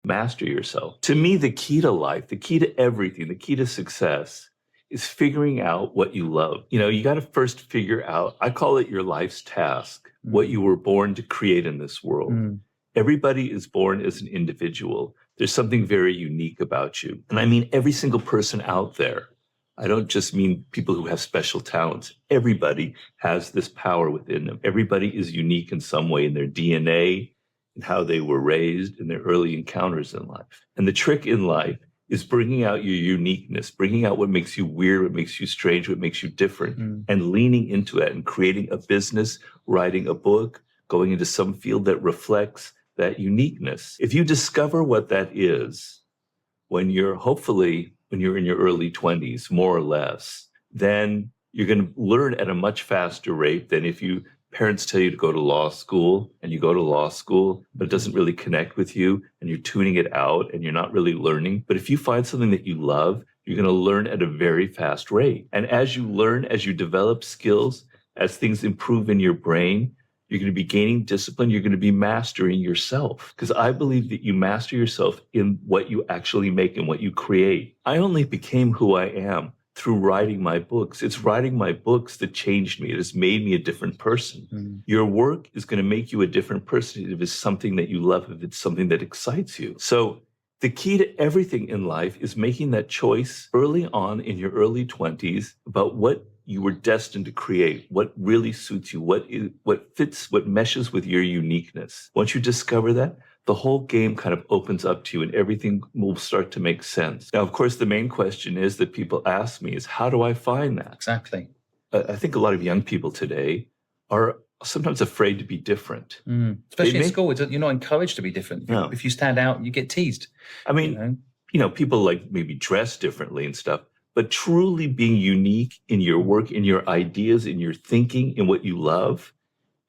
master yourself. To me, the key to life, the key to everything, the key to success is figuring out what you love. You got to first figure out, I call it your life's task, what you were born to create in this world. Everybody is born as an individual. There's something very unique about you. And I mean every single person out there. I don't just mean people who have special talents. Everybody has this power within them. Everybody is unique in some way in their DNA, in how they were raised, in their early encounters in life. And the trick in life is bringing out your uniqueness, bringing out what makes you weird, what makes you strange, what makes you different, and leaning into it and creating a business, writing a book, going into some field that reflects that uniqueness. If you discover what that is when you're in your early 20s, more or less, then you're going to learn at a much faster rate than if parents tell you to go to law school and you go to law school, but it doesn't really connect with you and you're tuning it out and you're not really learning. But if you find something that you love, you're going to learn at a very fast rate. And as you learn, as you develop skills, as things improve in your brain, you're going to be gaining discipline. You're going to be mastering yourself. Because I believe that you master yourself in what you actually make and what you create. I only became who I am through writing my books. It's writing my books that changed me. It has made me a different person. Your work is going to make you a different person if it's something that you love, if it's something that excites you. So the key to everything in life is making that choice early on in your early 20s about what you were destined to create, what really suits you, what fits, what meshes with your uniqueness. Once you discover that, the whole game kind of opens up to you and everything will start to make sense. Now, of course, the main question is that people ask me is, how do I find that? Exactly. I think a lot of young people today are sometimes afraid to be different. Especially in school, you're not encouraged to be different. No. If you stand out, you get teased. I mean, people like maybe dress differently and stuff, but truly being unique in your work, in your ideas, in your thinking, in what you love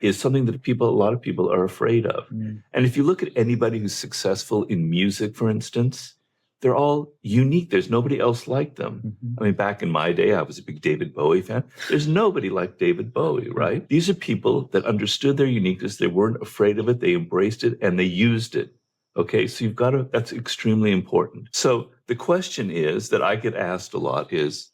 is something that a lot of people are afraid of. And if you look at anybody who's successful in music, for instance, they're all unique. There's nobody else like them. I mean, back in my day, I was a big David Bowie fan. There's nobody like David Bowie, right? These are people that understood their uniqueness. They weren't afraid of it. They embraced it and they used it. Okay, so that's extremely important. So the question is that I get asked a lot is,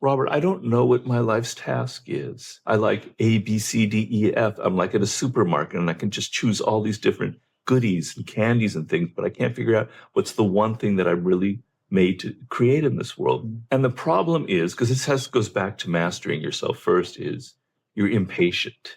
Robert, I don't know what my life's task is. I like A, B, C, D, E, F. I'm like at a supermarket and I can just choose all these different goodies and candies and things, but I can't figure out what's the one thing that I'm really made to create in this world. And the problem is, because this goes back to mastering yourself first, is you're impatient.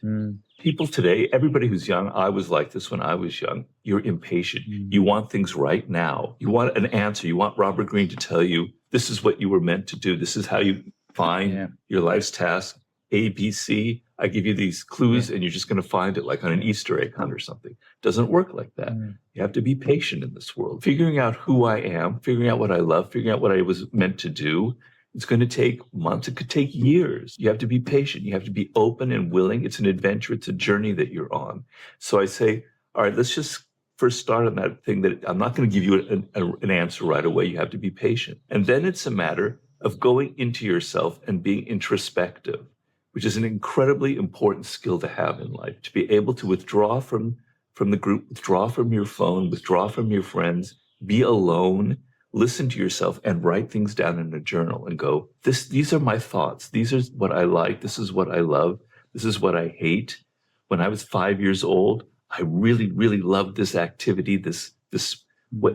People today, everybody who's young, I was like this when I was young, you're impatient. You want things right now. You want an answer. You want Robert Greene to tell you, this is what you were meant to do. This is how you find your life's task, A, B, C. I give you these clues and you're just going to find it like on an Easter egg hunt or something. It doesn't work like that. You have to be patient in this world. Figuring out who I am, figuring out what I love, figuring out what I was meant to do. It's going to take months. It could take years. You have to be patient. You have to be open and willing. It's an adventure. It's a journey that you're on. So I say, all right, let's just first start on that thing that I'm not going to give you an answer right away. You have to be patient. And then it's a matter of going into yourself and being introspective, which is an incredibly important skill to have in life, to be able to withdraw from the group, withdraw from your phone, withdraw from your friends, be alone, listen to yourself and write things down in a journal and go, these are my thoughts. These are what I like. This is what I love. This is what I hate. When I was 5 years old, I really, really loved this activity, this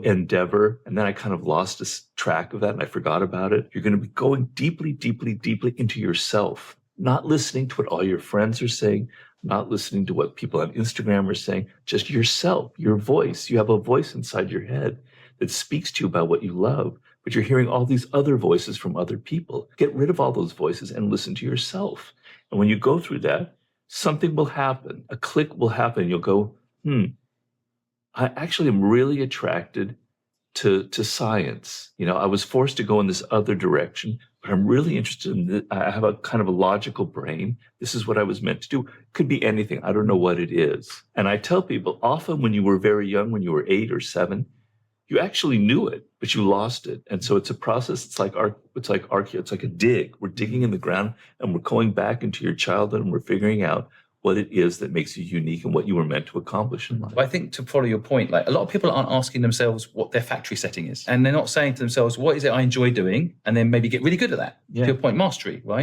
endeavor. And then I kind of lost track of that and I forgot about it. You're going to be going deeply, deeply, deeply into yourself, not listening to what all your friends are saying, not listening to what people on Instagram are saying, just yourself, your voice. You have a voice inside your head that speaks to you about what you love, but you're hearing all these other voices from other people. Get rid of all those voices and listen to yourself. And when you go through that, something will happen. A click will happen. You'll go, I actually am really attracted to science. I was forced to go in this other direction, but I'm really interested in this. I have a kind of a logical brain. This is what I was meant to do. Could be anything. I don't know what it is. And I tell people, often when you were very young, when you were 8 or 7, you actually knew it, but you lost it. And so it's a process. It's like a dig. We're digging in the ground and we're going back into your childhood and we're figuring out what it is that makes you unique and what you were meant to accomplish in life. I think, to follow your point, like, a lot of people aren't asking themselves what their factory setting is. And they're not saying to themselves, what is it I enjoy doing? And then maybe get really good at that. Yeah. To your point, mastery, right?